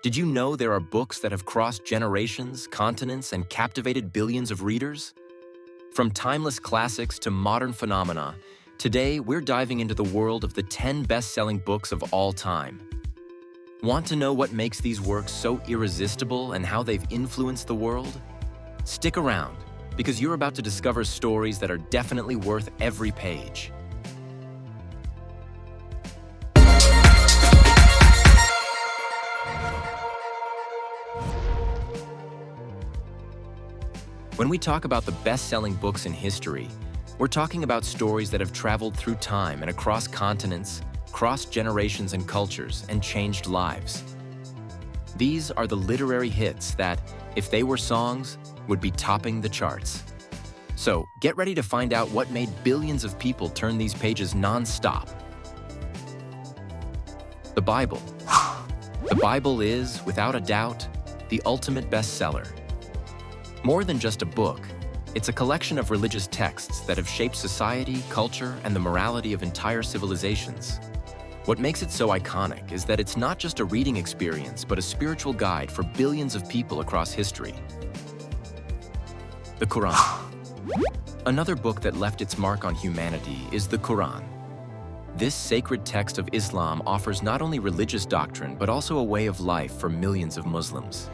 Did you know there are books that have crossed generations, continents, and captivated billions of readers? From timeless classics to modern phenomena, today we're diving into the world of the 10 best-selling books of all time. Want to know what makes these works so irresistible and how they've influenced the world? Stick around, because you're about to discover stories that are definitely worth every page. When we talk about the best-selling books in history, we're talking about stories that have traveled through time and across continents, crossed generations and cultures, and changed lives. These are the literary hits that, if they were songs, would be topping the charts. So, get ready to find out what made billions of people turn these pages non-stop. The Bible. The Bible is, without a doubt, the ultimate bestseller. More than just a book, it's a collection of religious texts that have shaped society, culture, and the morality of entire civilizations. What makes it so iconic is that it's not just a reading experience, but a spiritual guide for billions of people across history. The Quran. Another book that left its mark on humanity is the Quran. This sacred text of Islam offers not only religious doctrine, but also a way of life for millions of Muslims.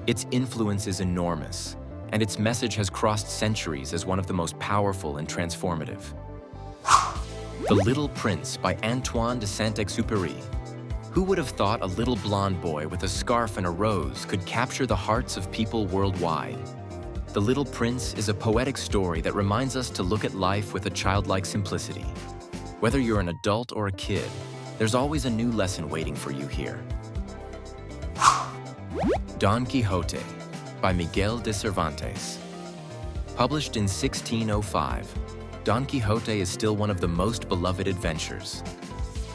Its influence is enormous, and its message has crossed centuries as one of the most powerful and transformative. The Little Prince by Antoine de Saint-Exupéry. Who would have thought a little blonde boy with a scarf and a rose could capture the hearts of people worldwide? The Little Prince is a poetic story that reminds us to look at life with a childlike simplicity. Whether you're an adult or a kid, there's always a new lesson waiting for you here. Don Quixote by Miguel de Cervantes. Published in 1605, Don Quixote is still one of the most beloved adventures.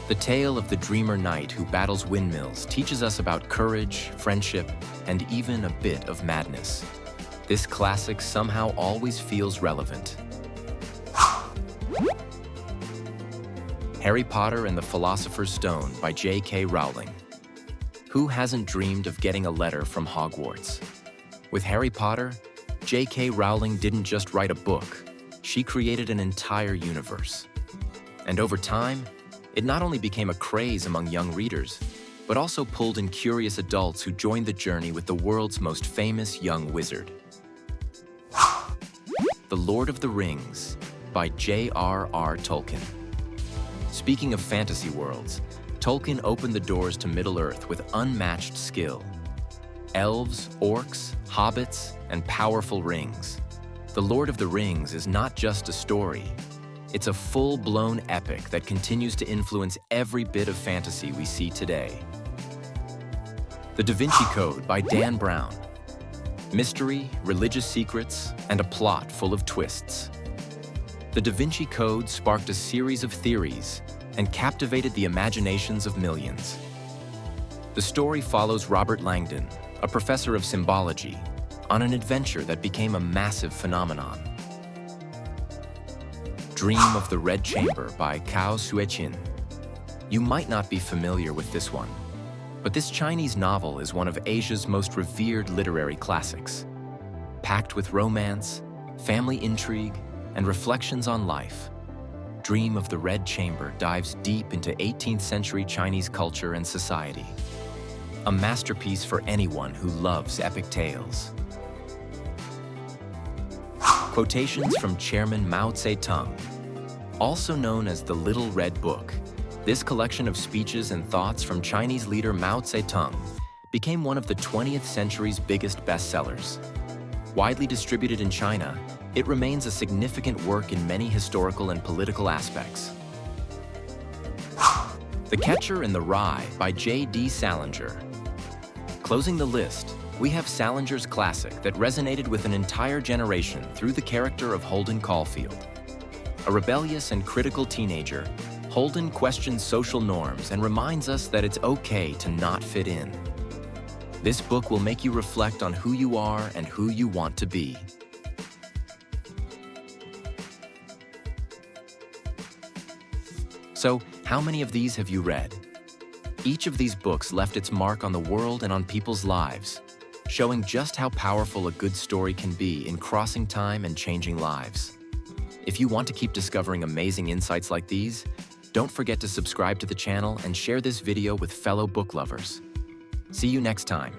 The tale of the dreamer knight who battles windmills teaches us about courage, friendship, and even a bit of madness. This classic somehow always feels relevant. Harry Potter and the Philosopher's Stone by J.K. Rowling. Who hasn't dreamed of getting a letter from Hogwarts? With Harry Potter, J.K. Rowling didn't just write a book, she created an entire universe. And over time, it not only became a craze among young readers, but also pulled in curious adults who joined the journey with the world's most famous young wizard. The Lord of the Rings by J.R.R. Tolkien. Speaking of fantasy worlds, Tolkien opened the doors to Middle-earth with unmatched skill. Elves, orcs, hobbits, and powerful rings. The Lord of the Rings is not just a story. It's a full-blown epic that continues to influence every bit of fantasy we see today. The Da Vinci Code by Dan Brown. Mystery, religious secrets, and a plot full of twists. The Da Vinci Code sparked a series of theories and captivated the imaginations of millions. The story follows Robert Langdon, a professor of symbology, on an adventure that became a massive phenomenon. Dream of the Red Chamber by Cao Xueqin. You might not be familiar with this one, but this Chinese novel is one of Asia's most revered literary classics. Packed with romance, family intrigue, and reflections on life, Dream of the Red Chamber dives deep into 18th century Chinese culture and society. A masterpiece for anyone who loves epic tales. Quotations from Chairman Ma Tong. Also known as the Little Red Book, this collection of speeches and thoughts from Chinese leader Ma Tong became one of the 20th century's biggest bestsellers. Widely distributed in China, it remains a significant work in many historical and political aspects. The Catcher in the Rye by J.D. Salinger. Closing the list, we have Salinger's classic that resonated with an entire generation through the character of Holden Caulfield. A rebellious and critical teenager, Holden questions social norms and reminds us that it's okay to not fit in. This book will make you reflect on who you are and who you want to be. So, how many of these have you read? Each of these books left its mark on the world and on people's lives, showing just how powerful a good story can be in crossing time and changing lives. If you want to keep discovering amazing insights like these, don't forget to subscribe to the channel and share this video with fellow book lovers. See you next time.